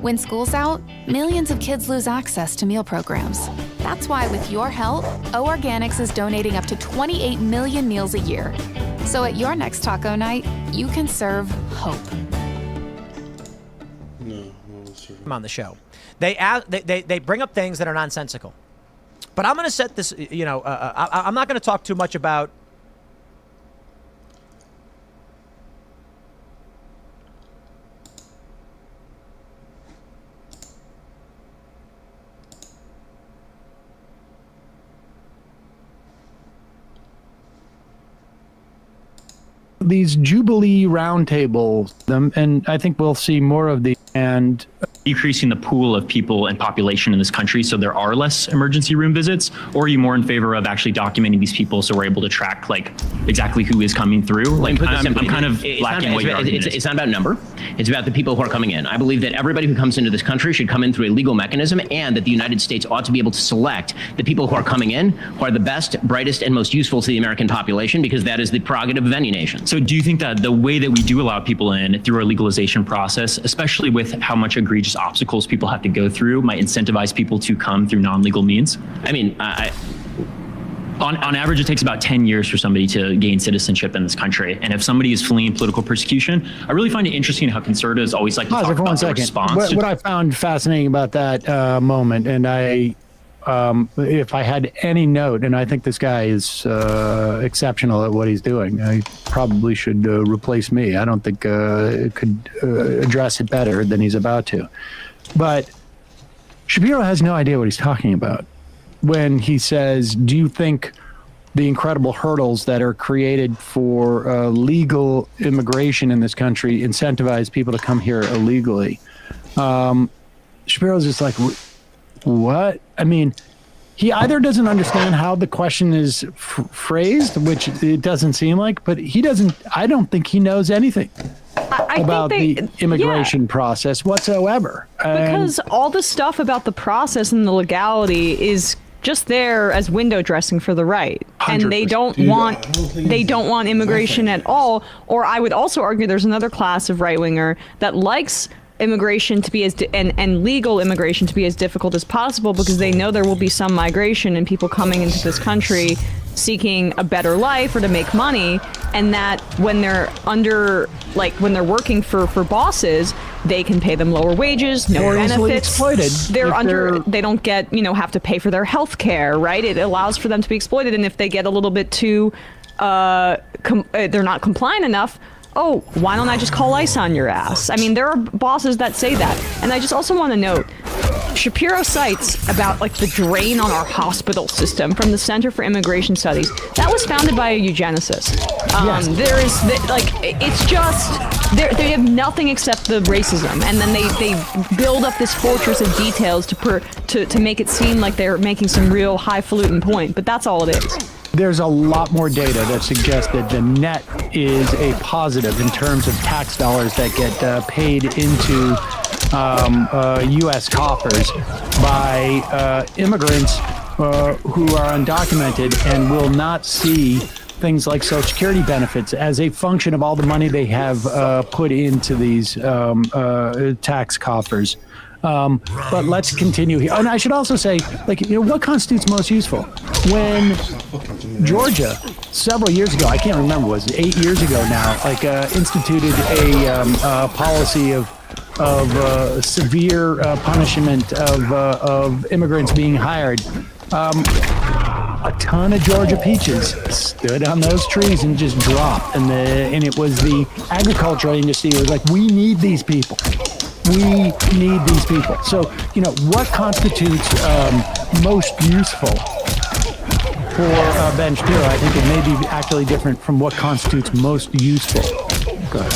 When school's out, millions of kids lose access to meal programs. That's why with your help, O Organics is donating up to 28 million meals a year. So at your next taco night, you can serve hope. On the show, they bring up things that are nonsensical. But I'm going to set this, I'm not going to talk too much about these Jubilee roundtables, and I think we'll see more of these, and decreasing the pool of people and population in this country so there are less emergency room visits? Or are you more in favor of actually documenting these people so we're able to track like exactly who is coming through? Like I'm kind of lacking what your argument is. It's not about number. It's about the people who are coming in. I believe that everybody who comes into this country should come in through a legal mechanism, and that the United States ought to be able to select the people who are coming in who are the best, brightest, and most useful to the American population, because that is the prerogative of any nation. So do you think that the way that we do allow people in through our legalization process, especially with how much egregious obstacles people have to go through, might incentivize people to come through non-legal means? I mean, on average, it takes about 10 years for somebody to gain citizenship in this country. And if somebody is fleeing political persecution, I really find it interesting how conservatives always like to talk about the response. What I found fascinating about that moment, and if I had any note, and I think this guy is exceptional at what he's doing, he probably should replace me. I don't think it could address it better than he's about to. But Shapiro has no idea what he's talking about when he says, do you think the incredible hurdles that are created for legal immigration in this country incentivize people to come here illegally? Shapiro's just like, what? I mean, he either doesn't understand how the question is phrased, which it doesn't seem like, but I don't think he knows anything about the immigration process whatsoever. Because all the stuff about the process and the legality is just there as window dressing for the right, and they don't want immigration at all. Or I would also argue there's another class of right winger that likes immigration to be and legal immigration to be as difficult as possible, because they know there will be some migration and people coming into this country seeking a better life or to make money, and that when they're when they're working for bosses, they can pay them lower wages, no benefits. They don't get, have to pay for their health care, right? It allows for them to be exploited, and if they get a little bit too they're not compliant enough, oh, why don't I just call ICE on your ass? I mean, there are bosses that say that. And I just also want to note, Shapiro cites about the drain on our hospital system from the Center for Immigration Studies. That was founded by a eugenicist. Yes. There is, it's just, they have nothing except the racism. And then they build up this fortress of details to make it seem like they're making some real highfalutin point. But that's all it is. There's a lot more data that suggests that the net is a positive in terms of tax dollars that get paid into U.S. coffers by immigrants who are undocumented and will not see things like Social Security benefits as a function of all the money they have put into these tax coffers. But let's continue here. And I should also say, what constitutes most useful? When Georgia, several years ago, I can't remember, was it 8 years ago now, instituted a policy of severe punishment of immigrants being hired, a ton of Georgia peaches stood on those trees and just dropped. And it was the agricultural industry was like, we need these people. We need these people. So, what constitutes most useful for Ben Shapiro? I think it may be actually different from what constitutes most useful. Go ahead.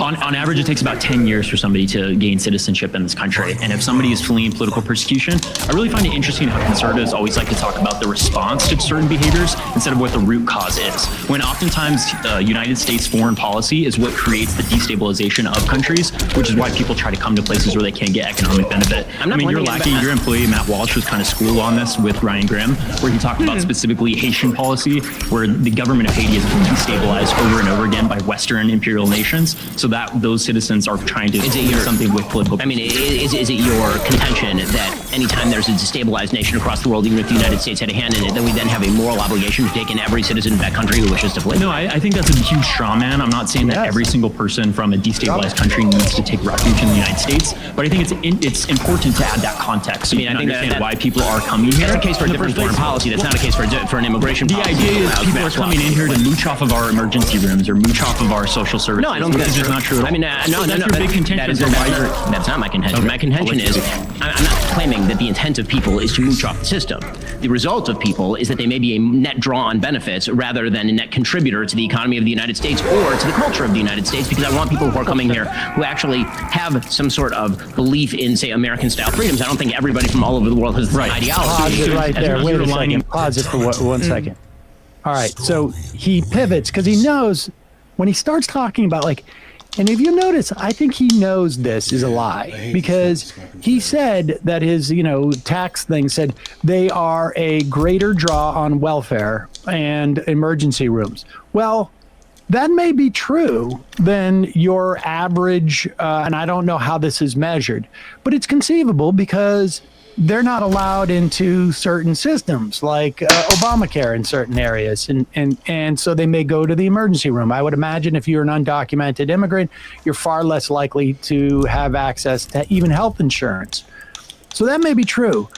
On average, it takes about 10 years for somebody to gain citizenship in this country. And if somebody is fleeing political persecution, I really find it interesting how conservatives always like to talk about the response to certain behaviors instead of what the root cause is. When oftentimes United States foreign policy is what creates the destabilization of countries, which is why people try to come to places where they can't get economic benefit. Your employee, Matt Walsh, was kind of schooled on this with Ryan Grimm, where he talked about specifically Haitian policy, where the government of Haiti has been destabilized over and over again by Western imperial nations. So that those citizens are trying to do something with political. I mean, is it your contention that anytime there's a destabilized nation across the world, even if the United States had a hand in it, then we then have a moral obligation to take in every citizen of that country who wishes to flee? No, I think that's a huge straw man. I'm not saying that every single person from a destabilized country needs to take refuge in the United States, but I think it's important to add that context. So I think understand why people are coming here. That's a case for a different foreign policy. That's not a case for an immigration policy. The idea is people are coming in here to mooch off of our emergency rooms or mooch off of our social services. No, I don't think that's just not true at all. I mean, no. That's your big contention. That's not my contention. Okay. My contention is I'm not claiming that the intent of people is to mooch off the system. The result of people is that they may be a net draw on benefits rather than a net contributor to the economy of the United States or to the culture of the United States, because I want people who are coming here who actually have some sort of belief in, say, American-style freedoms. I don't think everybody from all over the world has the same ideology. Pause it right there. Wait a second. Pause it for one second. All right. So he pivots because he knows when he starts talking about and if you notice, I think he knows this is a lie because he said that his, tax thing said they are a greater draw on welfare and emergency rooms. Well, that may be true than your average, and I don't know how this is measured, but it's conceivable because they're not allowed into certain systems like Obamacare in certain areas. And so they may go to the emergency room. I would imagine if you're an undocumented immigrant, you're far less likely to have access to even health insurance. So that may be true.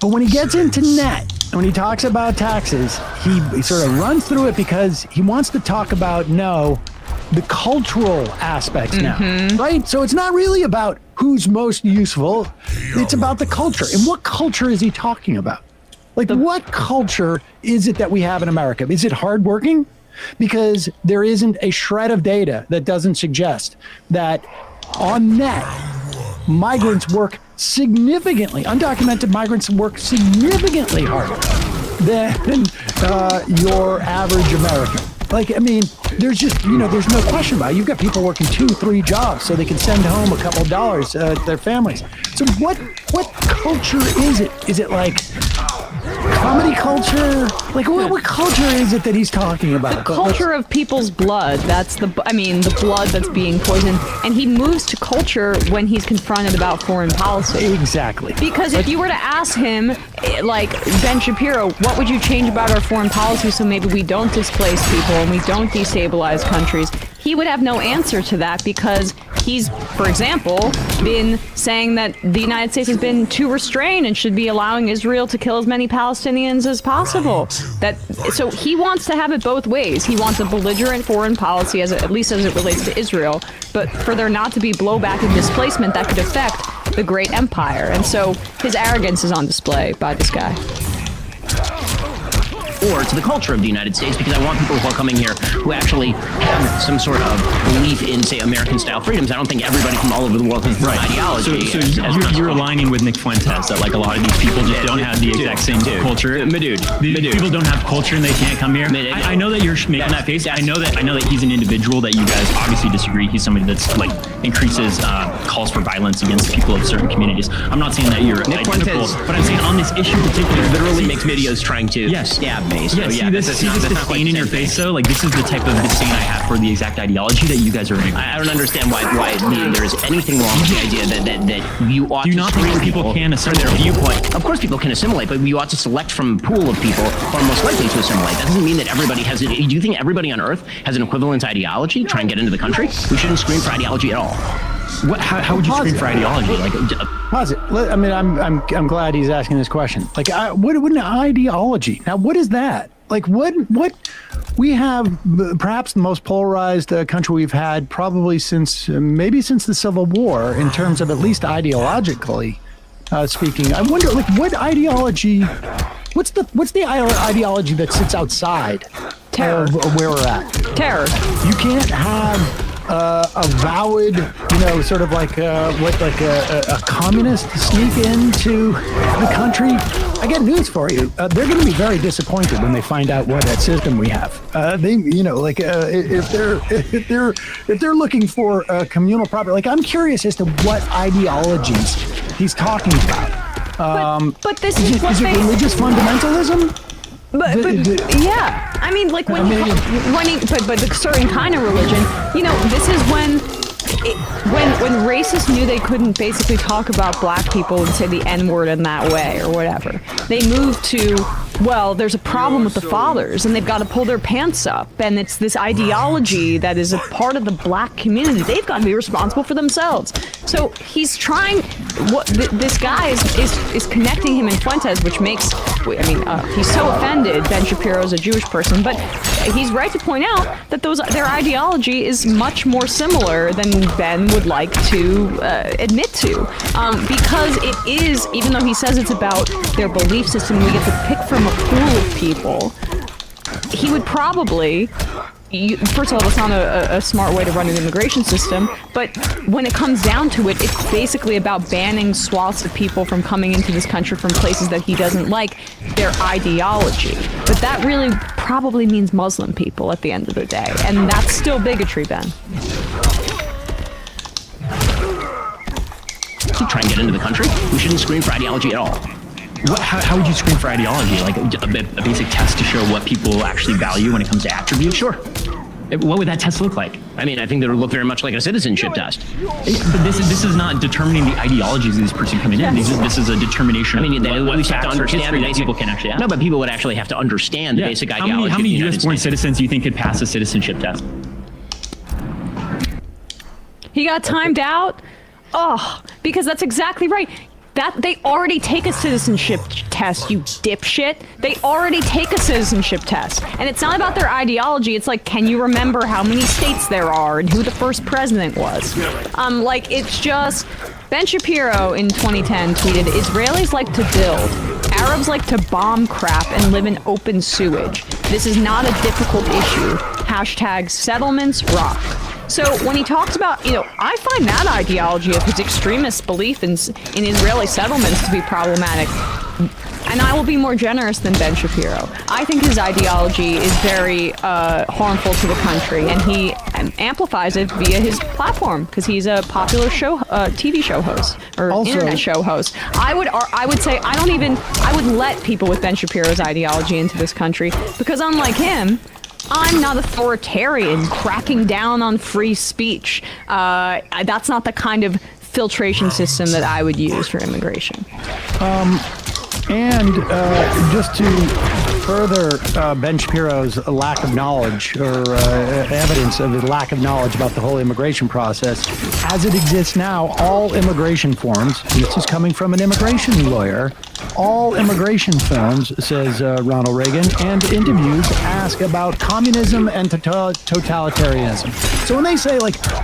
But when he gets into net, when he talks about taxes, he sort of runs through it because he wants to talk about, the cultural aspects now, right? So it's not really about who's most useful. It's about the culture. And what culture is he talking about? What culture is it that we have in America? Is it hardworking? Because there isn't a shred of data that doesn't suggest that on net, migrants work significantly, undocumented migrants work significantly harder than your average American. There's just, there's no question about it. You've got people working 2-3 jobs so they can send home a couple of dollars to their families. So what culture is it? Is it comedy culture? What culture is it that he's talking about? The culture of people's blood. That's the blood that's being poisoned. And he moves to culture when he's confronted about foreign policy. Exactly. Because if you were to ask him, Ben Shapiro, what would you change about our foreign policy so maybe we don't displace people and we don't destabilize countries? He would have no answer to that because he's, for example, been saying that the United States has been too restrained and should be allowing Israel to kill as many Palestinians as possible. So he wants to have it both ways. He wants a belligerent foreign policy, at least as it relates to Israel, but for there not to be blowback and displacement that could affect the great empire. And so his arrogance is on display by this guy. Or to the culture of the United States, because I want people who are coming here who actually have some sort of belief in, say, American-style freedoms. I don't think everybody from all over the world has the ideology. So you're aligning with Nick Fuentes that a lot of these people just don't have the exact same culture. These people don't have culture and they can't come here. I know that you're making that face. I know that he's an individual that you guys obviously disagree. He's somebody that's increases calls for violence against people of certain communities. I'm not saying that you're identical, but I'm saying on this issue particularly, literally makes videos trying to stab me. So, see this disdain in your face, though? This is the type of disdain I have for the exact ideology that you guys are in. I don't understand why there is anything wrong with the idea that you ought to. Do you not think that people can assimilate? Their viewpoint. Of course, people can assimilate, but you ought to select from a pool of people who are most likely to assimilate. That doesn't mean that everybody has it. Do you think everybody on Earth has an equivalent ideology to try and get into the country? We shouldn't scream for ideology at all. How would you scream for ideology? Pause it. I'm glad he's asking this question. What an ideology? Now, what is that? What we have perhaps the most polarized country we've had probably since the Civil War in terms of at least ideologically speaking. I wonder, what ideology? What's the ideology that sits outside of where we're at? Terror. You can't have a valid, sort of a communist sneak into the country. I got news for you. They're going to be very disappointed when they find out what that system we have. If they're looking for communal property, I'm curious as to what ideologies he's talking about. But this is it religious fundamentalism? But yeah, I mean, like but the certain kind of religion, this is when racists knew they couldn't basically talk about black people and say the N-word in that way or whatever. They moved to, well, there's a problem with the fathers and they've got to pull their pants up, and it's this ideology that is a part of the black community. They've got to be responsible for themselves. So he's trying. This guy is connecting him in Fuentes, which makes. He's so offended. Ben Shapiro is a Jewish person, but he's right to point out that their ideology is much more similar than Ben would like to admit to, because it is, even though he says it's about their belief system, we get to pick from a pool of people. He would probably. First of all, that's not a smart way to run an immigration system, but when it comes down to it, it's basically about banning swaths of people from coming into this country from places that he doesn't like, their ideology. But that really probably means Muslim people at the end of the day, and that's still bigotry, Ben. To try and get into the country, we shouldn't screen for ideology at all. How would you screen for ideology? Like a basic test to show what people actually value when it comes to attributes? Sure. What would that test look like? I mean, I think that would look very much like a citizenship test. But this is not determining the ideologies of this person coming in. This is a determination. I mean, they at least have to understand that people can actually have. No, but people would actually have to understand the basic ideology. How many U.S.-born citizens do you think could pass a citizenship test? He got timed out? Oh, because that's exactly right. That they already take a citizenship test, you dipshit. They already take a citizenship test. And it's not about their ideology. It's like, can you remember how many states there are and who the first president was? It's just... Ben Shapiro in 2010 tweeted, Israelis like to build. Arabs like to bomb crap and live in open sewage. This is not a difficult issue. # settlements rock. So when he talks about, I find that ideology of his extremist belief in Israeli settlements to be problematic. And I will be more generous than Ben Shapiro. I think his ideology is very harmful to the country, and he amplifies it via his platform because he's a popular TV show host or internet show host. I would say I would let people with Ben Shapiro's ideology into this country because unlike him, I'm not authoritarian cracking down on free speech. That's not the kind of filtration system that I would use for immigration. And just to further Ben Shapiro's lack of knowledge or evidence of his lack of knowledge about the whole immigration process, as it exists now, all immigration forms, and this is coming from an immigration lawyer, all immigration forms, says Ronald Reagan, and interviews ask about communism and totalitarianism. So when they say,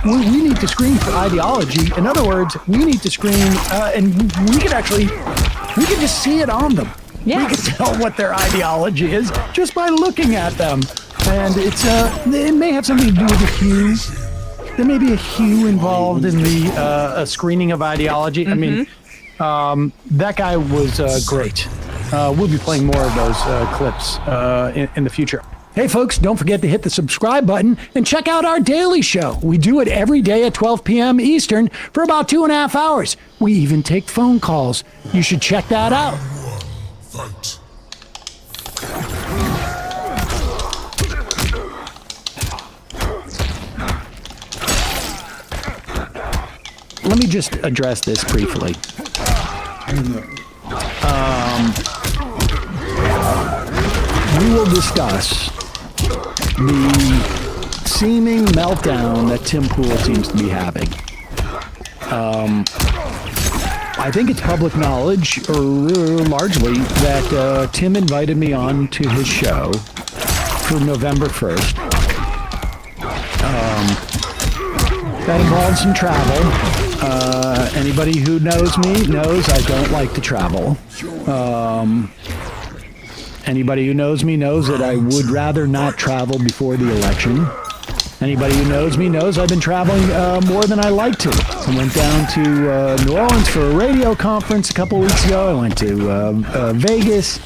we need to screen for ideology, in other words, we need to screen, and we could just see it on them. Yes. We can tell what their ideology is just by looking at them. And it may have something to do with the hue. There may be a hue involved in the screening of ideology. Mm-hmm. I mean, that guy was great. We'll be playing more of those clips in the future. Hey, folks, don't forget to hit the subscribe button and check out our daily show. We do it every day at 12 p.m. Eastern for about 2.5 hours. We even take phone calls. You should check that out. Fight. Let me just address this briefly. We will discuss the seeming meltdown that Tim Pool seems to be having. I think it's public knowledge, or largely, that Tim invited me on to his show for November 1st. That involves some travel. Anybody who knows me knows I don't like to travel. Anybody who knows me knows that I would rather not travel before the election. Anybody who knows me knows I've been traveling more than I like to. I went down to New Orleans for a radio conference a couple weeks ago. I went to Vegas.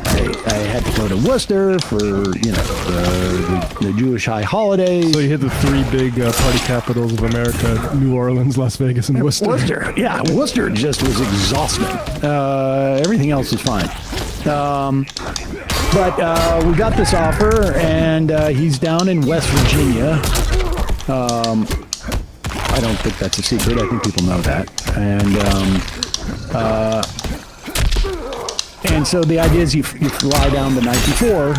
I had to go to Worcester for, the Jewish high holidays. So you hit the three big party capitals of America: New Orleans, Las Vegas, and Worcester. Worcester just was exhausting. Everything else was fine. But we got this offer, and he's down in West Virginia. I don't think that's a secret. I think people know that. And so the idea is you fly down the night before,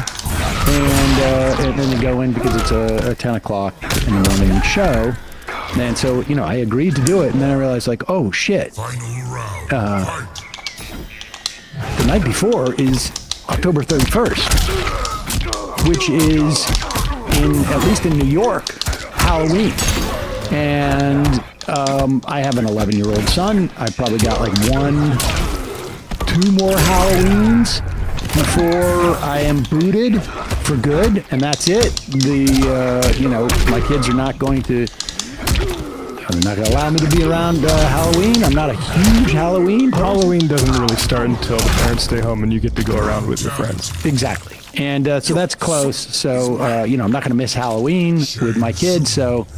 and then you go in because it's a 10 o'clock in the morning show. And so, I agreed to do it, and then I realized, like, oh, shit. The night before is October 31st, which is, at least in New York, Halloween. And I have an 11-year-old son. I probably got like 2 more Halloweens before I am booted for good, and that's it. My kids are not going to. They're not going to allow me to be around Halloween. I'm not a huge Halloween. Halloween doesn't really start until the parents stay home and you get to go around with your friends. Exactly. And so that's close. So, I'm not going to miss Halloween with my kids. So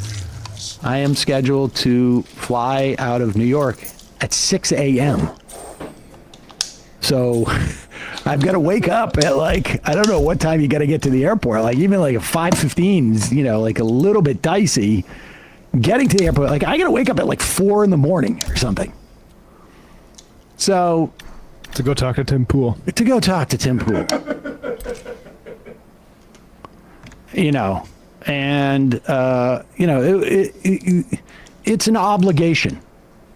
I am scheduled to fly out of New York at 6 a.m. So I've got to wake up at I don't know what time you got to get to the airport. Even a 5:15 is, like a little bit dicey. Getting to the airport, I got to wake up at 4 in the morning or something. So. To go talk to Tim Pool. And, it's an obligation.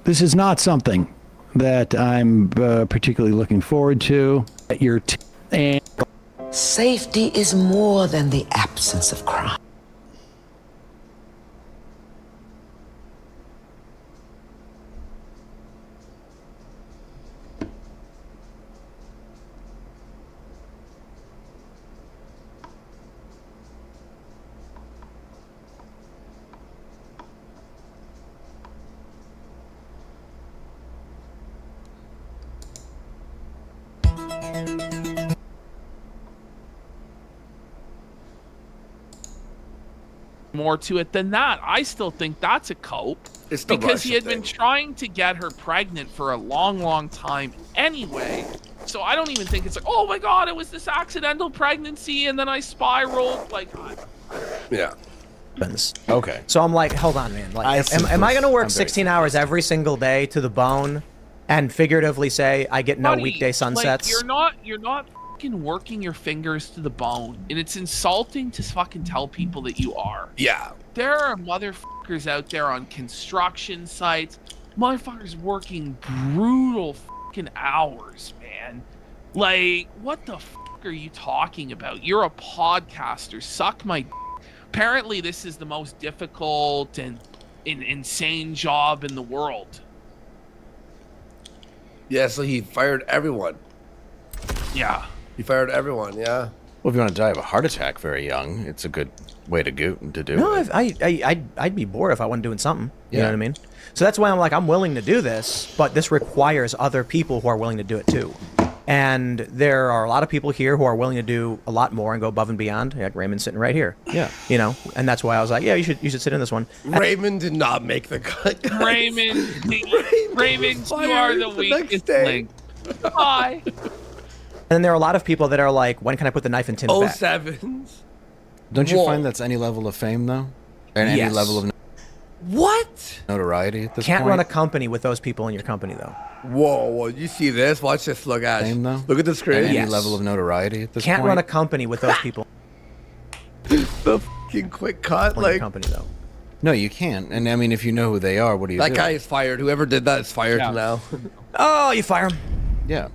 This is not something that I'm particularly looking forward to. Safety is more than the absence of crime. More to it than that. I still think that's a cope. It's the because he Russia had been thing. trying to get her pregnant for a long time anyway. So I don't even think it's oh my god, it was this accidental pregnancy and then I spiraled. Yeah. Okay. So I'm like, hold on, man. Am I going to work 16 hours every single day to the bone and figuratively say I get no Buddy, weekday sunsets? you're not fucking working your fingers to the bone, and it's insulting to fucking tell people that you are. Yeah. There are motherfuckers out there on construction sites, motherfuckers working brutal fucking hours, man. What the fuck are you talking about? You're a podcaster. Suck my d-. Apparently this is the most difficult and insane job in the world. Yeah, so he fired everyone. Yeah. He fired everyone, yeah. Well, if you want to die of a heart attack very young, it's a good way to do No, it. I'd be bored if I wasn't doing something. You know what I mean? So that's why I'm willing to do this, but this requires other people who are willing to do it too. And there are a lot of people here who are willing to do a lot more and go above and beyond. Like Raymond's sitting right here. Yeah. And that's why I was like, yeah, you should sit in this one. Raymond did not make the cut. Raymond, you are the weakest link. Bye. And then there are a lot of people that are like, when can I put the knife in Tim's back? 07s. Don't you find that's any level of fame, though? And any level of What? notoriety at this Can't point? run a company with those people in your company, though. Whoa, you see this? Watch this. Look at Fame, though? Look at the screen. Any level of notoriety at this Can't point? run a company with those people The fucking quick cut. in your company, though. No, you can't. And I mean, if you know who they are, what do you do? That guy is fired. Whoever did that is fired now. Oh, you fire him. Yeah.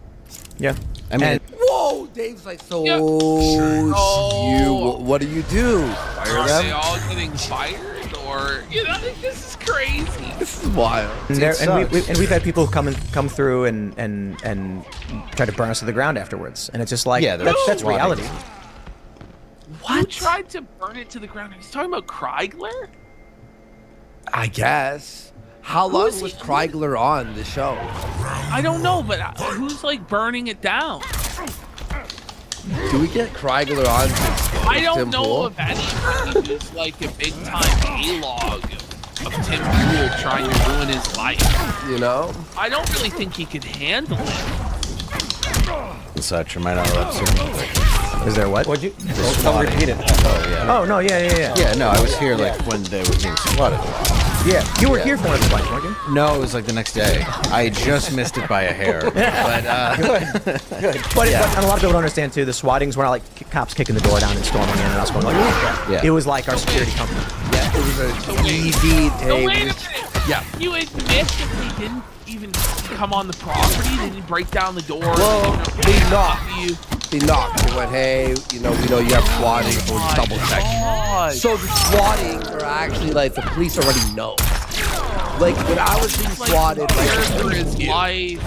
Yeah. I mean, Whoa, Dave's like, so Yeah. what do you do? Fire Are them? they all getting fired, or this is crazy. This is wild. And we've had people come through and try to burn us to the ground afterwards, and it's just like, Yeah, that's reality. Who tried to burn it to the ground? He's talking about Kreigler? I guess. How long was Kreigler on the show? I don't know, but who's burning it down? Do we get Kreigler on? I don't Tim know Pool? of anybody who's a big time A-log of Tim Pool trying to ruin his life. You know? I don't really think he could handle it. and such. I might not have seen Is there what? What'd you? Don't repeat it. Oh yeah. Oh no, yeah. Yeah, no, I was here like when they were being swatted. Yeah, you were here for one of the fights, weren't you? No, it was like the next day. I just missed it by a hair. But Good. But a lot of people don't understand too. The swatings were not like cops kicking the door down and storming in and us going like, yeah. It was like our security company. Yeah, it was an easy So day. wait a minute. Yeah. You admit that they didn't even come on the property? They didn't break down the door? Well, they they knocked. you? They knocked. They went, hey, we know you have swatting, so we'll just double check. God. So the swatting are actually like the police already know. Like when I was being swatted, For his life.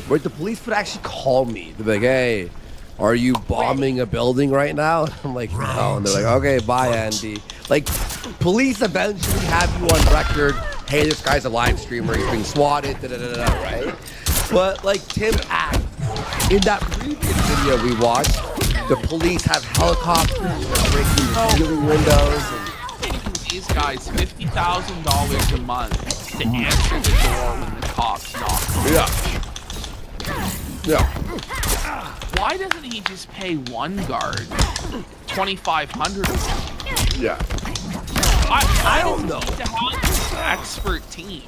where the police would actually call me. They'd be like, hey, are you bombing a building right now? I'm like, no. And they're like, okay, bye, Andy. Like, police eventually have you on record, hey, this guy's a live streamer, he's being swatted, da-da-da-da, right? But like Tim act, in that previous video we watched, the police have helicopters, they're breaking the ceiling windows. And these guys $50,000 a month to answer the door when the cops knock. Yeah. Why doesn't he just pay one guard $2,500? Yeah. I don't know. To have an expert team.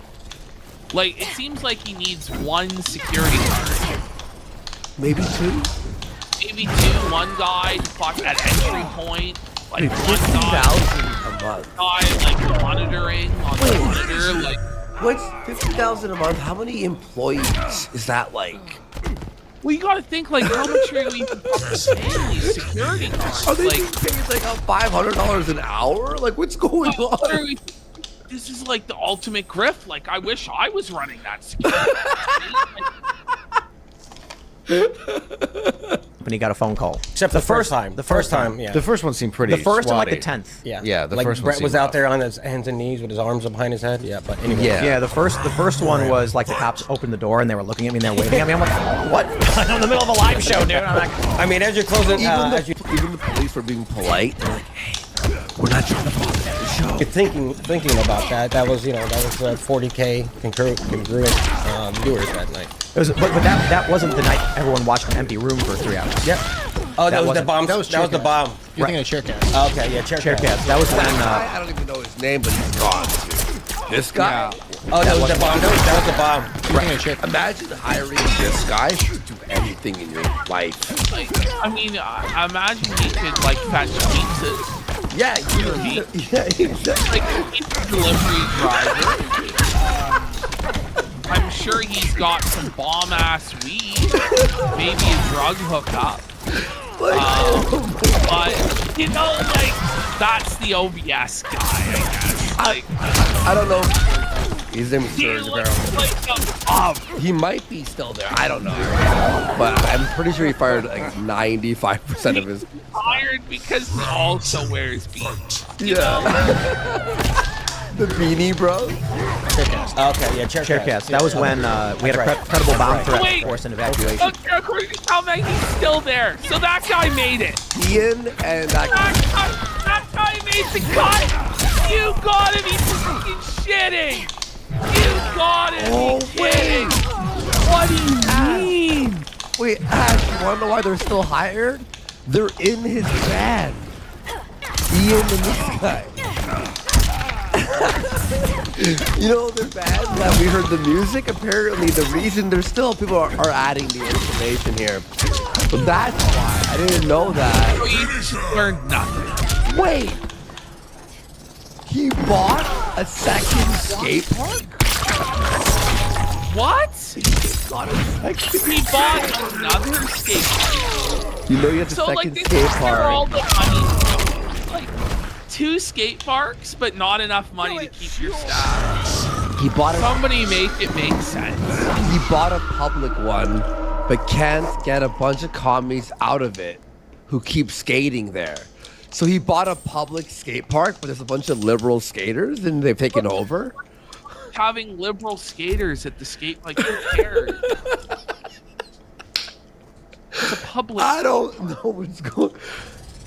Like it seems like he needs one security guard. Maybe two. Maybe two. One guy at entry point. Like one guy. $50,000 a month. Guy like monitoring on the monitor. Like What's $50,000 a month? How many employees is that like? well, you gotta think like how much are you even paying these security guards? Are they Like being paid like $500 an hour? Like what's going what are on? we- this is like the ultimate grift. Like I wish I was running that security. When he got a phone call. Except the first time. The first time, yeah. the first one seemed pretty. The first and like the swatty. 10th. Yeah. Yeah, the like first one Brett seemed was out rough. there on his hands and knees with his arms behind his head. Yeah, but anyway. Yeah. Yeah, the first one was like the cops opened the door and they were looking at me and they were waving at me. I'm like, what? I'm in the middle of a live show, dude. I'm like, I mean, as you're closing, Even the police were being polite. They're like, hey, we're not trying to bother the show. you're thinking about that. That was 40K congruent viewers that night. it was, but that wasn't the night everyone watched an empty room for 3 hours. Yep. Oh, that was the wasn't- bomb. that was That was the bomb. You're thinking of Sharecast. Okay, yeah, Chaircast. That was when. I don't even know his name, but he's gone. Dude. This guy. Oh, that was the bomb. That was the bomb. You're thinking of Sharecast. Imagine hiring this guy to do anything in your life. Like, I mean, I imagine he could like fetch pizzas. Yeah, exactly. Like he's a delivery driver. I'm sure he's got some bomb ass weed, maybe a drug hookup. But you know, like that's the OBS guy, I guess. Like I don't know. His name is he Serge, looks apparently. like a He might be still there. I don't know. But I'm pretty sure he fired like 95% of his. fired because he also wears beats. Yeah. The Beanie Bros. Okay, yeah, Chaircast. That was when we had a credible bomb threat Wait. forced an evacuation. According to Tom, he's still there. So that guy made it. Ian and that guy. That guy made the cut. You gotta be freaking shitting. You gotta be kidding. What do you mean? Wait, Ash, you wanna know why they're still hired? They're in his van. Ian and this guy. You know, they're bad that we heard the music. Apparently, the reason there's still people are adding the information here. But that's why. I didn't know that. You just learned nothing. Wait. He bought a second skate park? What? Got a second. He bought another skate park. You know you have a So like second this skate is where all park. the money. Like 2 skate parks, but not enough money to keep your staff. He bought a Somebody make it make sense. He bought a public one, but can't get a bunch of commies out of it who keep skating there. So he bought a public skate park, but there's a bunch of liberal skaters and they've taken over. Having liberal skaters at the skate, like who cares? It's a public. I don't know what's going.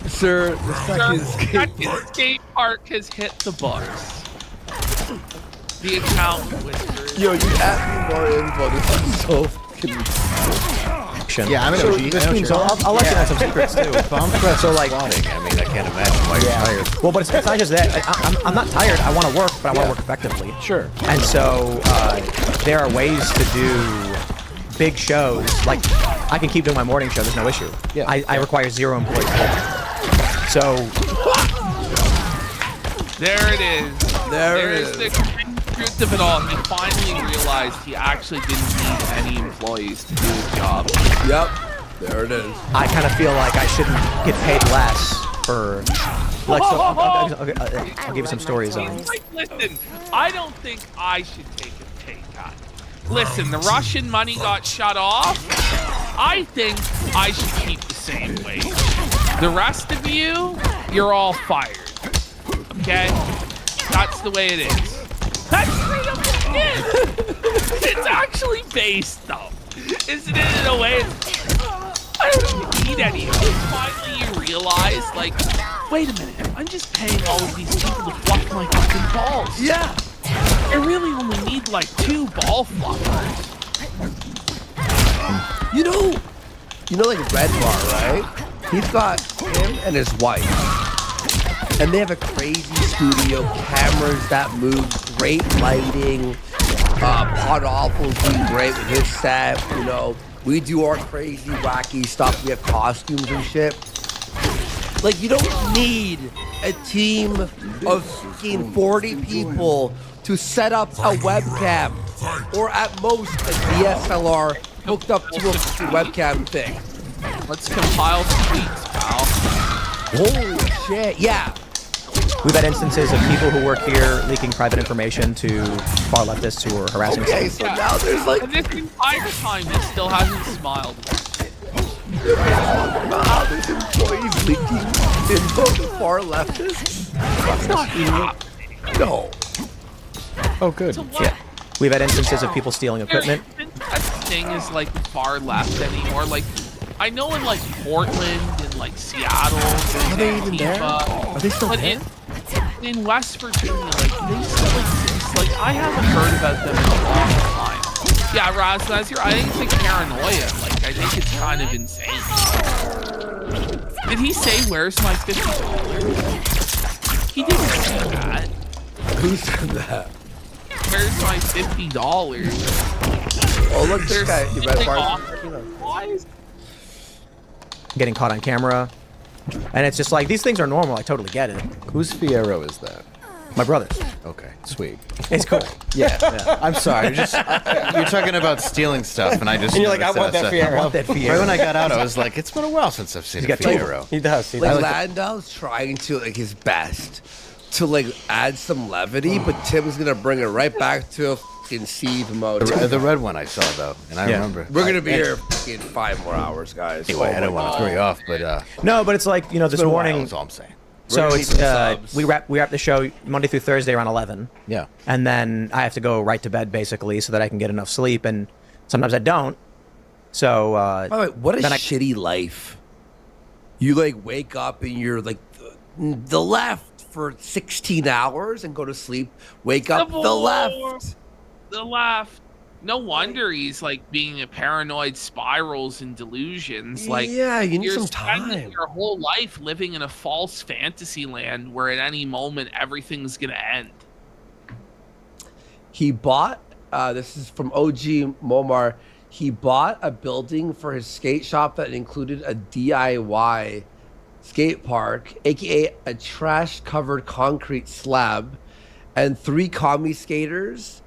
Sir, the second Second skate park has hit the books. The accountant whispers. Yo, you asked me more info. This is so fucking. action. Yeah, I'm an OG. This means I'll let you know some secrets too. So like, I mean, I can't imagine why you're tired. Well, but it's not just that. I'm not tired. I want to work, but I want to work effectively. Sure. And so there are ways to do big shows. Like I can keep doing my morning show. There's no issue. Yeah. I require 0 employees. So there it is. There's the truth of it all. He finally realized he actually didn't need any employees to do his job. Yep. There it is. I kind of feel like I shouldn't get paid less for. Like, so, I'll give you some stories on. Like, listen, I don't think I should take a pay cut. Listen, the Russian money got shut off. I think I should keep the same wage. The rest of you, you're all fired. Okay? That's the way it is. That's straight up what it is. It's actually based, though. Isn't it in a way? I don't need any. Finally, you realize, like, wait a minute. I'm just paying all of these people to fluff my fucking balls. Yeah. I really only need, like, 2 ball fluffers. You know, like Red Bar, right? He's got him and his wife. And they have a crazy studio, cameras that move, great lighting. Pod Awful's doing great with his set, you know. We do our crazy, wacky stuff. We have costumes and shit. Like, you don't need a team of fucking 40 people to set up a webcam. Or at most, a DSLR hooked up to a webcam thing. Let's compile some tweets, pal. Holy shit, yeah. We've had instances of people who work here leaking private information to far leftists who are harassing us. Okay, so now there's like... And this entire time, he still hasn't smiled. Wow, there's employees leaking info to far leftists? That's not happening. No. Oh, good. So what? Yeah. We've had instances of people stealing equipment. That thing is like far left anymore. Like, I know in like Portland and like Seattle, Are they even there? Are they still but there? in West Virginia, like they still exist. Like I haven't heard about them in a long time. Yeah, Raz, I think it's like paranoia. Like I think it's kind of insane. Did he say where's my $50? He didn't say that. Who said that? Where's my $50? Oh, look, this guy. You better Why is Getting caught on camera. And it's just like, these things are normal. I totally get it. Whose Fiero is that? My brother's. Okay, sweet. It's cool. Yeah. I'm sorry. Just you're talking about stealing stuff, and I just And you're like, I want noticed that Fiero. I want that Fiero. Right when I got out, I was like, it's been a while since I've seen a got Fiero. He does. He Like does. Landau's trying to like his best to like add some levity, but Tim's gonna bring it right back to a fucking Steve mode. The red one I saw though, and I remember. We're gonna be here fucking 5 more hours, guys. Anyway, I don't want to throw you off, but No, but it's like, you know, this been a while, morning. is all I'm saying. So We're gonna it's need some subs. we wrap the show Monday through Thursday around 11. Yeah. And then I have to go right to bed basically so that I can get enough sleep, and sometimes I don't. So By the way, what a then shitty life. You like wake up and you're like the left for 16 hours and go to sleep. Wake up the left. The left. No wonder he's like being a paranoid spirals and delusions. Like, yeah, you need you're some spending time. your whole life living in a false fantasy land where at any moment everything's gonna end. He bought, this is from OG Momar, he bought a building for his skate shop that included a DIY skate park, aka a trash-covered concrete slab, and 3 commie skaters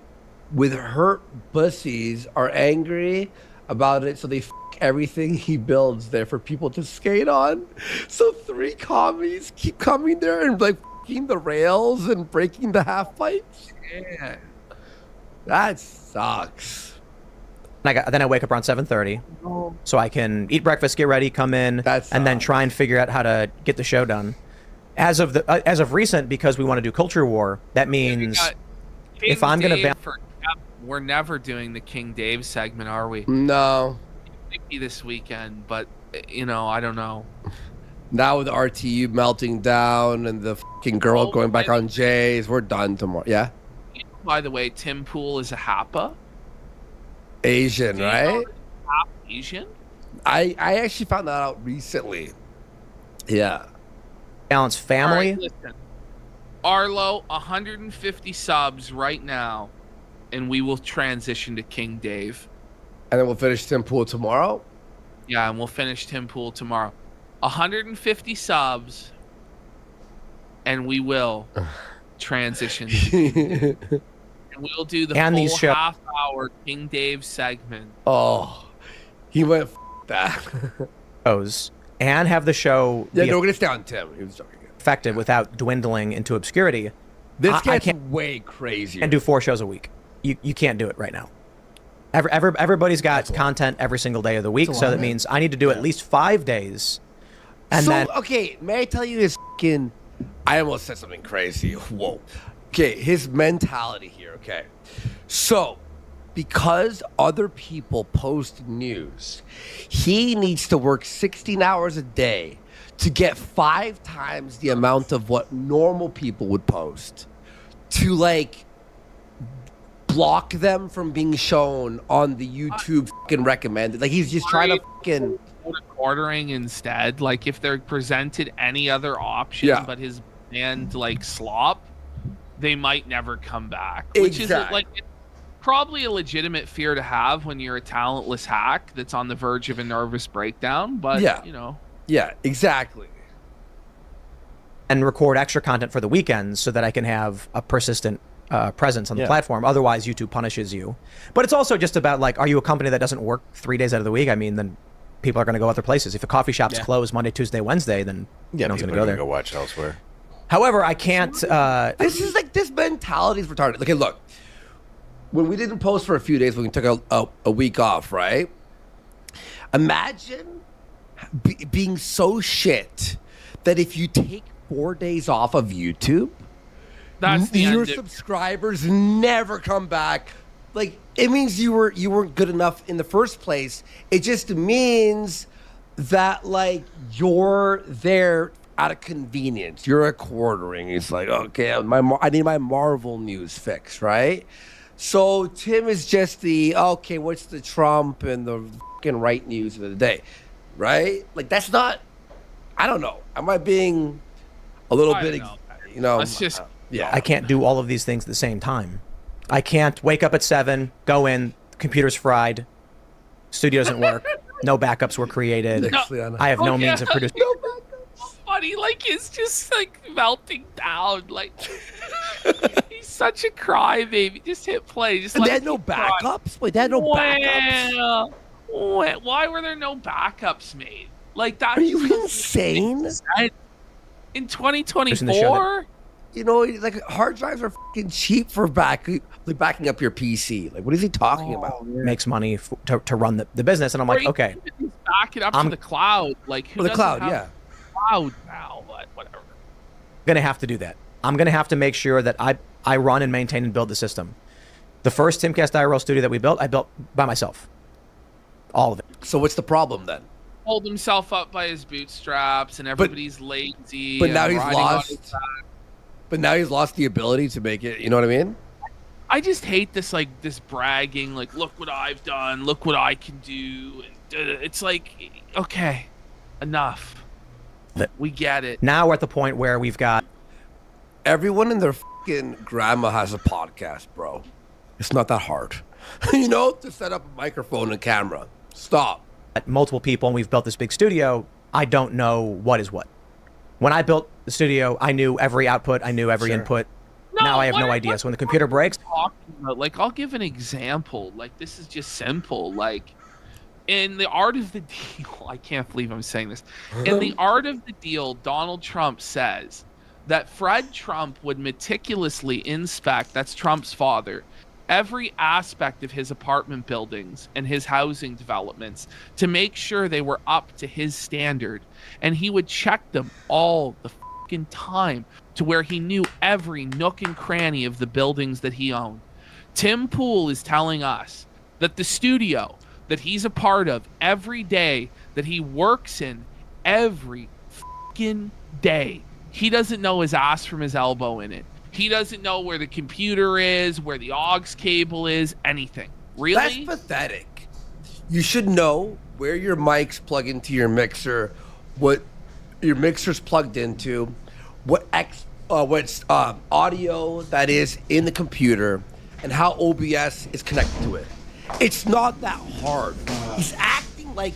with hurt pussies are angry about it, so they everything he builds there for people to skate on. So 3 commies keep coming there and like f***ing the rails and breaking the half pipes. Yeah. That sucks. then I wake up around 7:30, so I can eat breakfast, get ready, come in, and then try and figure out how to get the show done. As of recent, because we want to do Culture War, that means if I'm gonna we're never doing the King Dave segment, are we? No. Maybe this weekend, but you know, I don't know. Now with RTU melting down and the fucking girl going back on Jay's, we're done tomorrow. Yeah? By the way, Tim Pool is a Hapa. Asian, right? Half Asian? I actually found that out recently. Yeah. Balance family. All right, listen. Arlo, 150 subs right now, and we will transition to King Dave. And then we'll finish Tim Pool tomorrow? Yeah, and we'll finish Tim Pool tomorrow. 150 subs, and we will transition. And we'll do the And full these show- half-hour King Dave segment. Oh, he went that. Shows and have the show Yeah, be no, we're gonna stay on Tim. He was joking. effective without dwindling into obscurity. This I gets can't way crazier. and do 4 shows a week. You can't do it right now. Everybody's got content every single day of the week, so that means I need to do at least 5 days. And so, then okay, may I tell you his fucking... I almost said something crazy. Whoa. Okay, his mentality here, okay. So, because other people post news, he needs to work 16 hours a day to get 5 times the amount of what normal people would post to, like, block them from being shown on the YouTube fucking recommended. Like, he's just trying to fucking... Ordering instead, like if they're presented any other option but his band like slop, they might never come back. Which is like probably a legitimate fear to have when you're a talentless hack that's on the verge of a nervous breakdown. But you know, exactly. And record extra content for the weekends so that I can have a persistent presence on the platform. Otherwise, YouTube punishes you. But it's also just about like, are you a company that doesn't work 3 days out of the week? I mean, then people are going to go other places. If a coffee shop's closed Monday, Tuesday, Wednesday, then no one's going to go there. Go watch elsewhere. However, I can't. This is like this mentality is retarded. Okay, look, when we didn't post for a few days, when we took a week off, right? Imagine being so shit that if you take 4 days off of YouTube, that's your subscribers never come back. Like, it means you weren't good enough in the first place. It just means that, like, you're there out of convenience. You're a quartering. It's like, okay, I need my Marvel news fix, right? So Tim is just okay, what's the Trump and the fucking right news of the day, right? Like, that's not, I don't know. Am I being a little bit, you know? It's just, I can't do all of these things at the same time. I can't wake up at 7, go in, computer's fried, studio doesn't work, no backups were created. I have no means of producing. Funny, like he's just like melting down. Like he's such a crybaby. Just hit play. Just and they had no backups. Wait, they had no backups. Why were there no backups made? Like that? Are you insane? In 2024. You know, like hard drives are fucking cheap for backing up your PC. Like, what is he talking about? Makes money to run the business, and I'm like, okay, back it up to the cloud. Like, who the doesn't cloud, have cloud now? But whatever. I'm gonna have to do that. I'm gonna have to make sure that I run and maintain and build the system. The first Timcast IRL studio that we built, I built by myself, all of it. So what's the problem then? Hold himself up by his bootstraps, and everybody's lazy. But now and he's riding on lost. his back. But now he's lost the ability to make it. You know what I mean? I just hate this, like, this bragging, like, look what I've done, look what I can do. And, it's like, okay, enough. We get it. Now we're at the point where we've got everyone and their fucking grandma has a podcast, bro. It's not that hard, you know, to set up a microphone and camera. Stop. Multiple people, and we've built this big studio. I don't know what is what. When I built the studio, I knew every output, I knew every input. Now I have no idea. So when the computer breaks, like, I'll give an example. Like, this is just simple. Like, in the art of the deal, I can't believe I'm saying this. In the art of the deal, Donald Trump says that Fred Trump would meticulously inspect, that's Trump's father, every aspect of his apartment buildings and his housing developments to make sure they were up to his standard. And he would check them all the fucking time to where he knew every nook and cranny of the buildings that he owned. Tim Pool is telling us that the studio that he's a part of every day, that he works in every fucking day, he doesn't know his ass from his elbow in it. He doesn't know where the computer is, where the aux cable is, anything. Really? That's pathetic. You should know where your mics plug into your mixer, what your mixer's plugged into, what's audio that is in the computer, and how OBS is connected to it. It's not that hard. He's acting like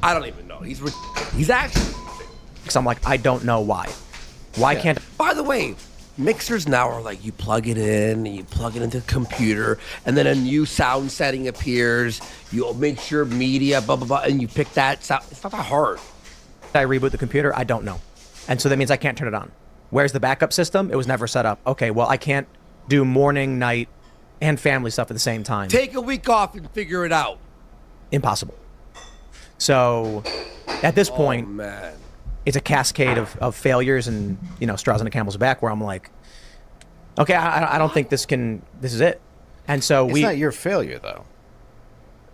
I don't even know. He's actually. Because I'm like, I don't know why. Why can't? By the way, mixers now are like you plug it in, and you plug it into the computer, and then a new sound setting appears. You'll make sure media, blah blah blah, and you pick that sound. It's not that hard. I reboot the computer? I don't know, and so that means I can't turn it on. Where's the backup system? It was never set up. Okay, well I can't do morning, night, and family stuff at the same time. Take a week off and figure it out. Impossible. So, at this point, man. It's a cascade of failures and, straws on a camel's back where I'm like, okay, I don't think this is it. And so it's not your failure, though.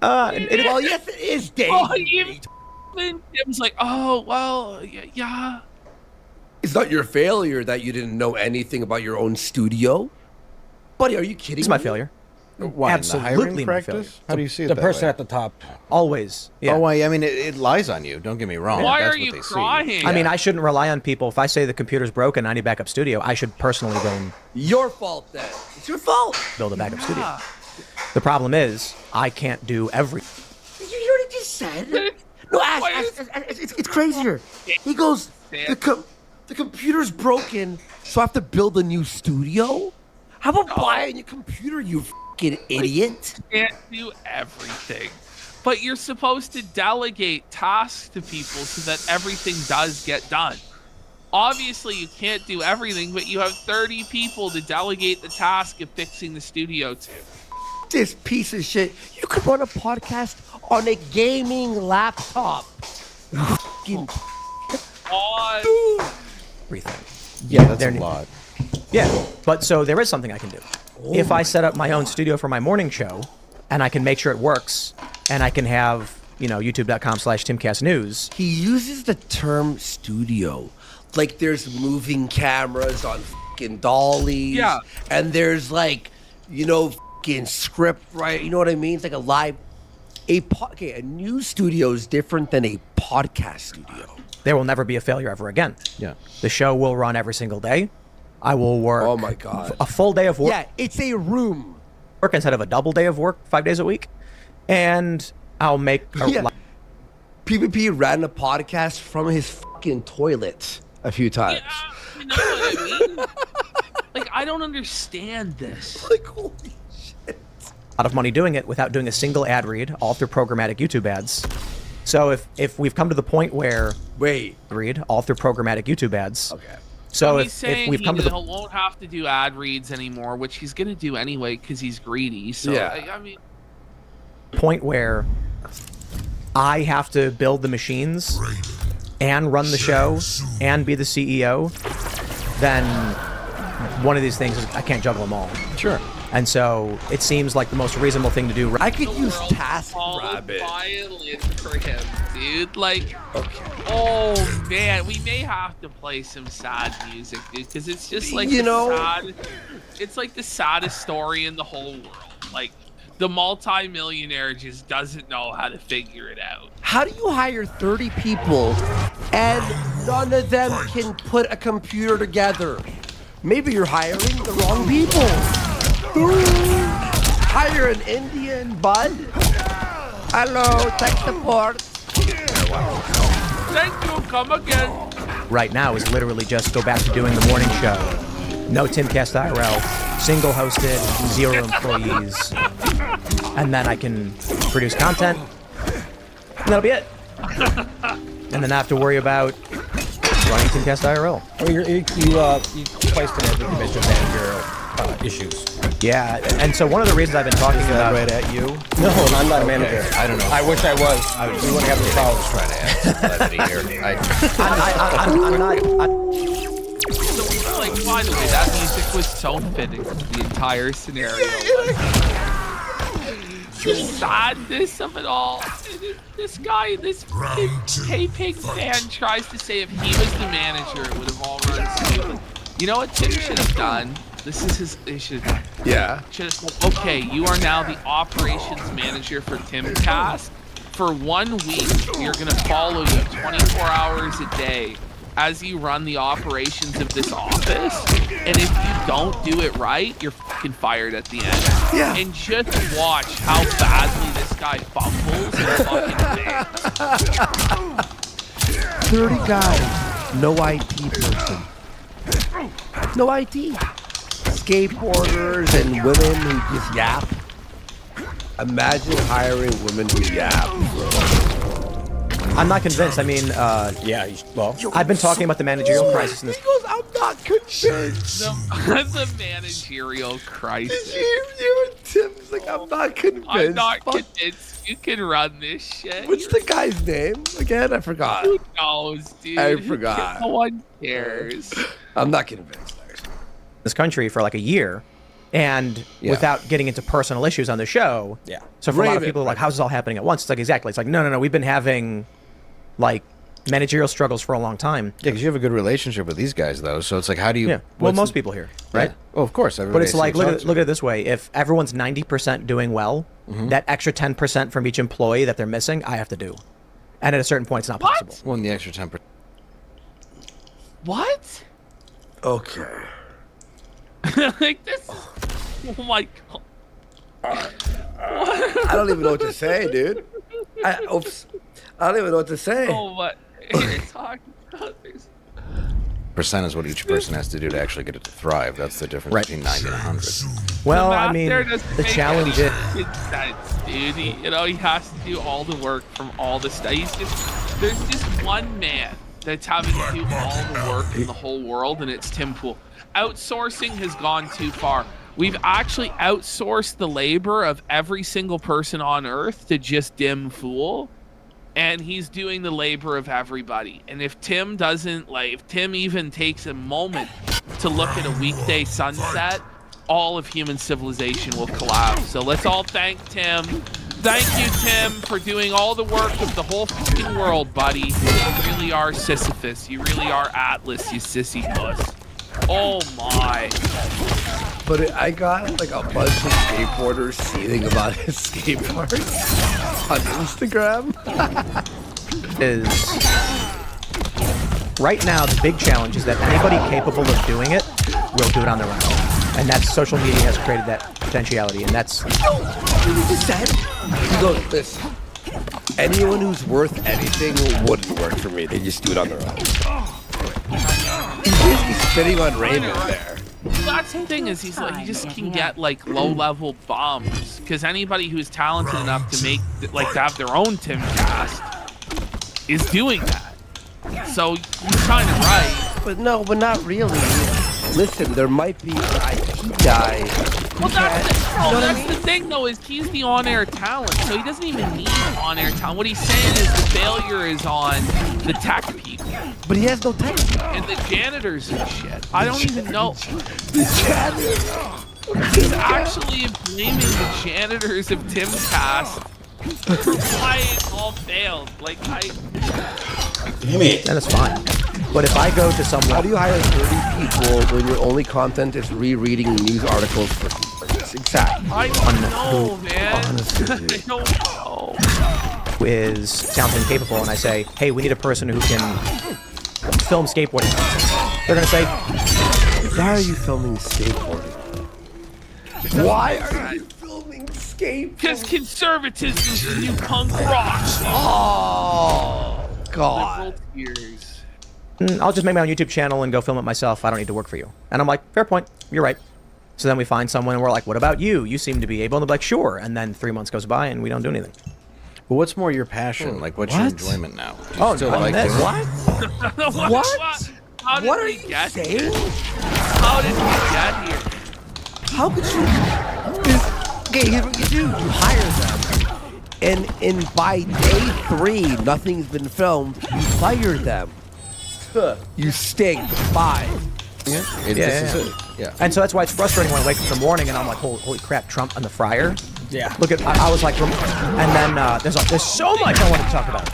Well, yes, it is, Dave. Oh, it was like, oh, well, yeah. It's not your failure that you didn't know anything about your own studio. Buddy, are you kidding me? It's my failure. Why, absolutely my failure. How do you see it? The person at the top. Always. Yeah. Oh, well, I mean, it lies on you. Don't get me wrong. Why That's are what you they crying? See. I mean, I shouldn't rely on people. If I say the computer's broken, I need backup studio, I should personally go and Your fault, then. It's your fault. build a backup studio. The problem is, I can't do everything. You hear what he just said? No, Ash, it's crazier. He goes, the computer's broken, so I have to build a new studio? How about buying a computer, you fucking idiot? You can't do everything. But you're supposed to delegate tasks to people so that everything does get done. Obviously, you can't do everything, but you have 30 people to delegate the task of fixing the studio to. This piece of shit. You could run a podcast on a gaming laptop. Fucking Everything. Yeah, that's a lot. Yeah, but so there is something I can do. If I set up my own studio for my morning show, and I can make sure it works, and I can have, youtube.com/TimCastNews. He uses the term studio. Like there's moving cameras on fucking dollies. Yeah. And there's fucking script, right? You know what I mean? It's like a live... a new studio is different than a podcast studio. There will never be a failure ever again. Yeah. The show will run every single day. I will work. Oh my God. A full day of work. Yeah, it's a room. Work instead of a double day of work, 5 days a week, and I'll make. PvP ran a podcast from his fucking toilet a few times. Yeah, you know what I mean? Like, I don't understand this. Like, holy shit. A lot of money doing it without doing a single ad read, all through programmatic YouTube ads. So if we've come to the point where read all through programmatic YouTube ads. Okay. So he's saying if we've come to the won't have to do ad reads anymore, which he's gonna do anyway because he's greedy. So yeah. I mean, point where I have to build the machines and run the show and be the CEO, then one of these things is I can't juggle them all. Sure. And so it seems like the most reasonable thing to do. I could use TaskRabbit. Violin for him, dude. Like, okay. Oh man, we may have to play some sad music, dude, because it's just like it's like the saddest story in the whole world. Like, the multi-millionaire just doesn't know how to figure it out. How do you hire 30 people and none of them can put a computer together? Maybe you're hiring the wrong people. Hire an Indian, bud. Hello, tech support. Thank you, come again. Right now is literally just go back to doing the morning show. No Timcast IRL, single hosted, 0 employees. And then I can produce content. And that'll be it. And then I have to worry about running Timcast IRL. Well, you placed it as a division manager issues. Yeah, and so one of the reasons I've been talking about right at you. No, I'm not a manager. I don't know. I wish I was. We wouldn't have the problems. Trying to ask here. I'm not. So, like, by the way, that music was so fitting to the entire scenario. The sadness of it all. This guy, this K-Pig fan tries to say if he was the manager, it would have all run smoothly. You know what Tim should have done? This is his issue. Yeah. Should have said, okay, you are now the operations manager for Timcast. For 1 week, we are going to follow you 24 hours a day as you run the operations of this office. And if you don't do it right, you're fucking fired at the end. Yeah. And just watch how badly this guy fumbles and fucking wins. 30 guys, no IT person. No IT. Skateboarders and women who just yap. Imagine hiring women who yap. I'm not convinced. I mean, well, I've been talking about the managerial crisis in this. He goes, I'm not convinced. The managerial crisis. You and Tim's like, I'm not convinced. I'm not convinced you can run this shit. What's the guy's name again? I forgot. Who knows, dude? I forgot. No one cares. I'm not convinced. This country for like a year, and without getting into personal issues on the show. Yeah. So for a lot of people, like, how's this all happening at once? It's like, exactly. It's like, no. We've been having, like, managerial struggles for a long time. Yeah, because you have a good relationship with these guys, though. So it's like, how do you? Yeah. Well, most people here, right? Yeah. Oh, of course. But it's like, look at it this way: if everyone's 90% doing well, that extra 10% from each employee that they're missing, I have to do. And at a certain point, it's not possible. Well, in the extra 10%. What? Okay. Like this. Oh my god. I don't even know what to say, dude. I don't even know what to say. Oh, what you're talking about? This. Percent is what each person has to do to actually get it to thrive. That's the difference between 90 and 100. Well, The I math mean, there doesn't the make challenge any is. fucking sense, dude. He has to do all the work from all the stuff. There's just one man that's having to do all the work in the whole world, and it's Tim Pool. Outsourcing has gone too far. We've actually outsourced the labor of every single person on Earth to just Dim Fool, and he's doing the labor of everybody. And if Tim even takes a moment to look at a weekday sunset, all of human civilization will collapse. So let's all thank Tim. Thank you, Tim, for doing all the work of the whole fucking world, buddy. You really are Sisyphus. You really are Atlas, you sissy puss. Oh my. But I got like a bunch of skateboarders seething about his skateboard on Instagram. Is right now the big challenge is that anybody capable of doing it will do it on their own, and that's social media has created that potentiality, and that's. You just said. He goes, listen. Anyone who's worth anything wouldn't work for me. They just do it on their own. He's basically spitting on Raymond there. That's the thing is he just can get like low-level bums because anybody who's talented enough to make to have their own Timcast is doing that. So he's kind of right. But not really. Listen, there might be an IT guy. Well, that's the thing though is he's the on-air talent, so he doesn't even need on-air talent. What he's saying is the failure is on the tech people. But he has no tech. And the janitors and shit. I don't even know. The janitors. He's actually blaming the janitors of Timcast for why it all failed. Like, Damn it. And it's fine. But if I go to someone... How do you hire 30 people when your only content is rereading news articles for exactly? I don't know, man. I don't know. Who is talented and capable, and I say, hey, we need a person who can film skateboarding. They're going to say, why are you filming skateboarding? Why are you filming skateboarding? Because conservatism is the new punk rock. Oh, God. I'll just make my own YouTube channel and go film it myself. I don't need to work for you. And I'm like, fair point. You're right. So then we find someone and we're like, what about you? You seem to be able. And they're like, sure. And then 3 months goes by and we don't do anything. Well, what's more your passion? Like, what's your enjoyment now? Oh, still no, like this. What? What? How did What are we you get saying? here? How did we get here? How could you? Okay, here's what you do. You hire them. And by day 3, nothing's been filmed. You fire them. You stink. Bye. Yeah. And so that's why it's frustrating when I wake up in the morning and I'm like, holy crap, Trump on the fryer. Yeah. Look at, I was like, and then there's so much I want to talk about.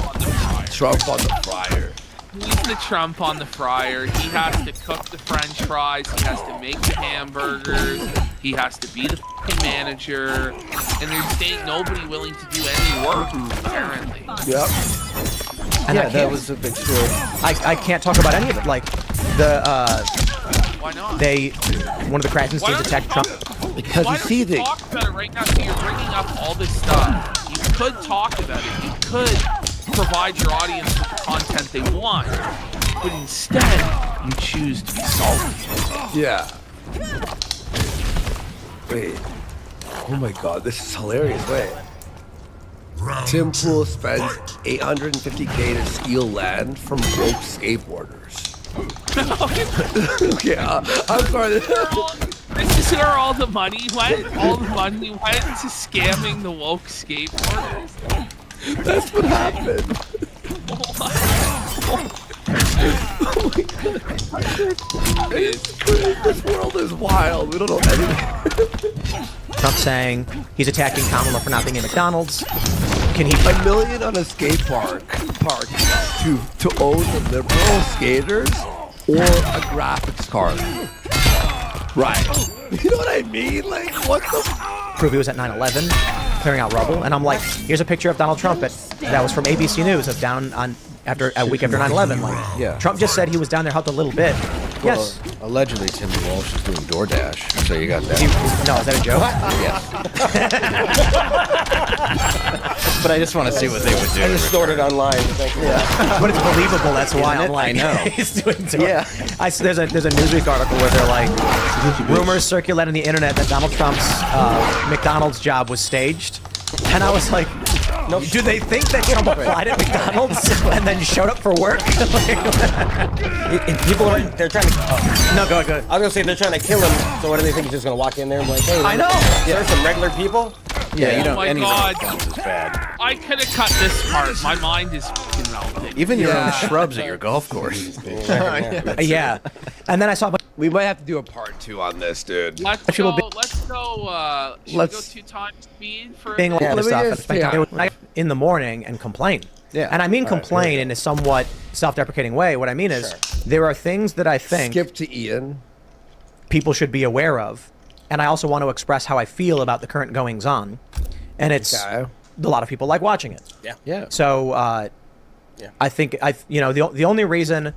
Trump on the fryer. He's the Trump on the fryer. He has to cook the French fries. He has to make the hamburgers. He has to be the fucking manager. And there's ain't nobody willing to do any work, apparently. Yep. And yeah, that was a big story. I can't talk about any of it. Like the Why not? one of the Kraken teams attacked Trump. Because Why you don't see you the talk about it right now? So you're bringing up all this stuff. You could talk about it. You could provide your audience with the content they want. But instead, you choose to be salty. Yeah. Wait. Oh my god, this is hilarious. Wait. Tim Pool spends $850K to steal land from broke skateboarders. Okay, I'm sorry. This is where all the money went. All the money went to scamming the woke skateboarders. That's what happened. This world is wild. We don't know anything. Trump saying he's attacking Kamala for not being in McDonald's. Can he $1 million on a skate park to own the liberal skaters or a graphics card? Right. You know what I mean? Like, what the? prove he was at 9/11 clearing out rubble? And I'm like, here's a picture of Donald Trump that was from ABC News of down on a week after 9/11. Like, Yeah. Trump just said he was down there, helped a little bit. Well, Yes. allegedly, Tim Walsh is doing DoorDash, so you got that. No, is that a joke? Yes. But I just want to see what they would do. I just stored it online. Thank you. But it's believable. That's why I'm like, I know. he's doing DoorDash. Yeah. There's a Newsweek article where they're like, rumors circulate on the internet that Donald Trump's McDonald's job was staged, and I was like, no, do they think that Trump applied at McDonald's and then showed up for work? People are they're trying to. No, go ahead. I was gonna say they're trying to kill him. So what do they think? He's just gonna walk in there and be like, hey, I know. There's some regular people. Yeah, you Oh don't. my Any God. response is bad. I could have cut this part. My mind is fucking melting. Even your own shrubs at your golf course. Yeah, and then I saw. We might have to do a part 2 on this, dude. Let's People go. Should we go 2 times speed for a Being minute? a lot of let me stuff just- I in the morning and complain. Yeah. And I mean All right, complain here we in a somewhat self-deprecating way. What I mean is there are things that I think Skip to Ian. people should be aware of, and I also want to express how I feel about the current goings on. And it's Okay. a lot of people like watching it. Yeah. So I think the only reason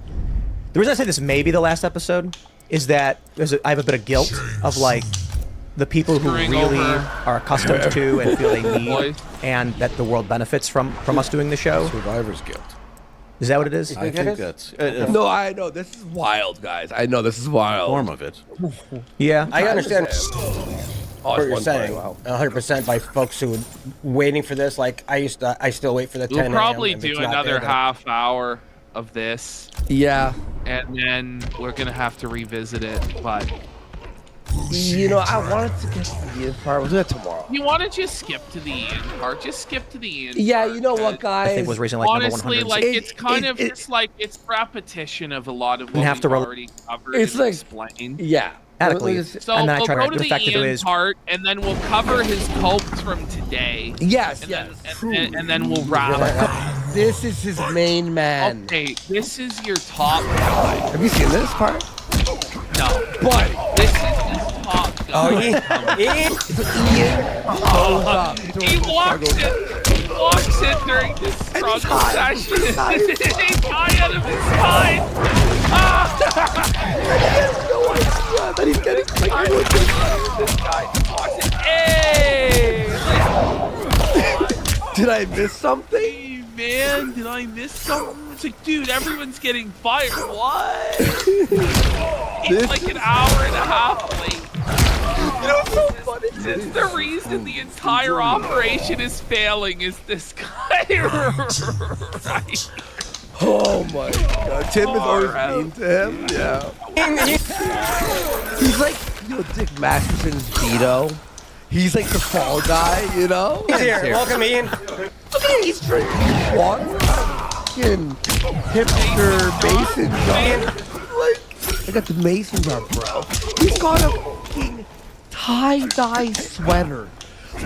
I say this may be the last episode is that I have a bit of guilt of like the people who Screwing really over. are accustomed to and feel they need, Boys. and that the world benefits from us doing the show. Survivor's guilt. Is that what it is? I think that's a No, I know. This is wild, guys. I know this is wild. form of it. Yeah. I understand Oh, what it's you're one saying. point. Wow. 100% by folks who are waiting for this. Like I still wait for the 10 We'll a.m. probably If it's do not another there, then- half hour of this, Yeah. and then we're gonna have to revisit it. But You know, I wanted to get to the Ian part. We'll do that tomorrow. you want to just skip to the Ian part? Just skip to the Ian. Yeah, part. you know what, guys? I think was recently like Honestly, number like 100. it's kind of it- just like it's repetition of a lot of what have we've to rel- already covered It's and like- explained. Yeah. Adequately. Let me just- So And then I we'll try to go to the the fact that there Ian is- part, and then we'll cover his copes from today. Yes, And yes. then, and then we'll wrap. This is his main man. Okay, this is your top guy. Have you seen this part? No, But this is his top guy. Oh, Ian. He walks in during this struggle session. He's high out of his mind. no idea that he's getting This guy walks in. Hey! Did I miss something? Hey, man, did I miss something? It's like, dude, everyone's getting fired. What? He's like an hour and a half late. You know what's so funny? This is the reason the entire operation is failing is this guy. Right. Oh my god. Tim is always mean to him. Yeah. He's like, you know, Dick Masterson's Vito. He's like the fall guy, you know? He's here. Welcome, Ian. He's drinking one fucking hipster mason jar. Like, I got the mason jar, bro. He's got a fucking tie-dye sweater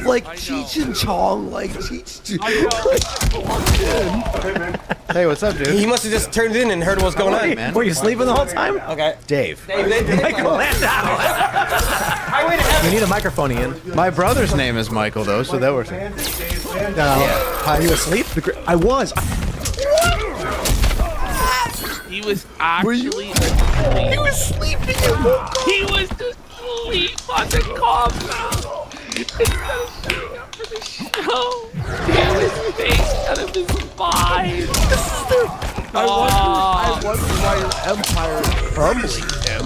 like Cheech and Chong, like Cheech. Hey, what's up, dude? He must have just turned in and heard what's going on, man. Were you sleeping the whole time? Okay. Dave. Michael Landau. You need a microphone, Ian. My brother's name is Michael, though, so that was. Are you asleep? I was. He was actually He was sleeping. He was asleep on the compound. Instead of showing up for the show, he was faked out of his mind. I wonder why your empire is crumbling, Tim.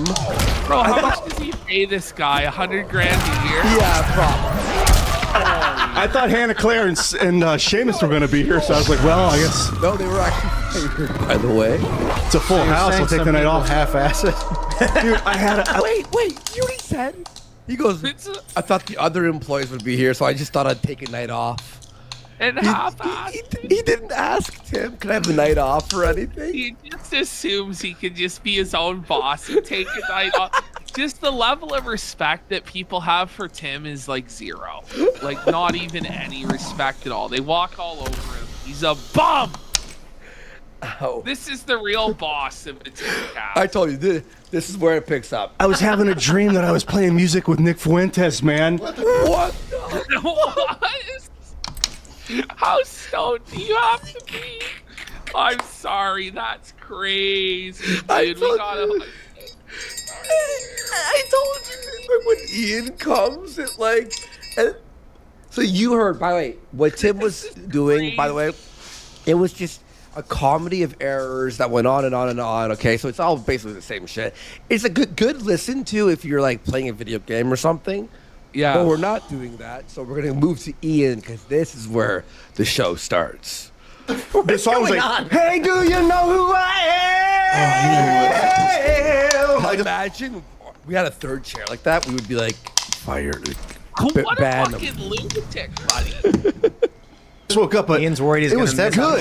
Bro, how much does he pay this guy? $100,000 a year? Yeah, probably. I thought Hannah Claire and Seamus were going to be here, so I was like, well, I guess. No, they were actually favored, by the way. It's a full house. I'll take the night off half-assed. Dude, I had a... Wait, you already said? He goes, I thought the other employees would be here, so I just thought I'd take a night off. And He didn't ask, Tim, can I have the night off or anything? He just assumes he can just be his own boss and take a night off. Just the level of respect that people have for Tim is like zero. Like not even any respect at all. They walk all over him. He's a bum. Oh. This is the real boss of the Tim cast. I told you, this is where it picks up. I was having a dream that I was playing music with Nick Fuentes, man. What? What is... How stoned do you have to be? I'm sorry, that's crazy, dude. I told you when Ian comes, it like. So you heard, by the way, what Tim was doing. By the way, it was just a comedy of errors that went on and on and on. Okay, so it's all basically the same shit. It's a good listen to if you're like playing a video game or something. Yeah. But we're not doing that, so we're gonna move to Ian because this is where the show starts. This song was like, hey, do you know who I am? Imagine we had a third chair like that, we would be like, fired. What a fucking lunatic, buddy. Just woke up, but Ian's worried he's it gonna was that miss out on good.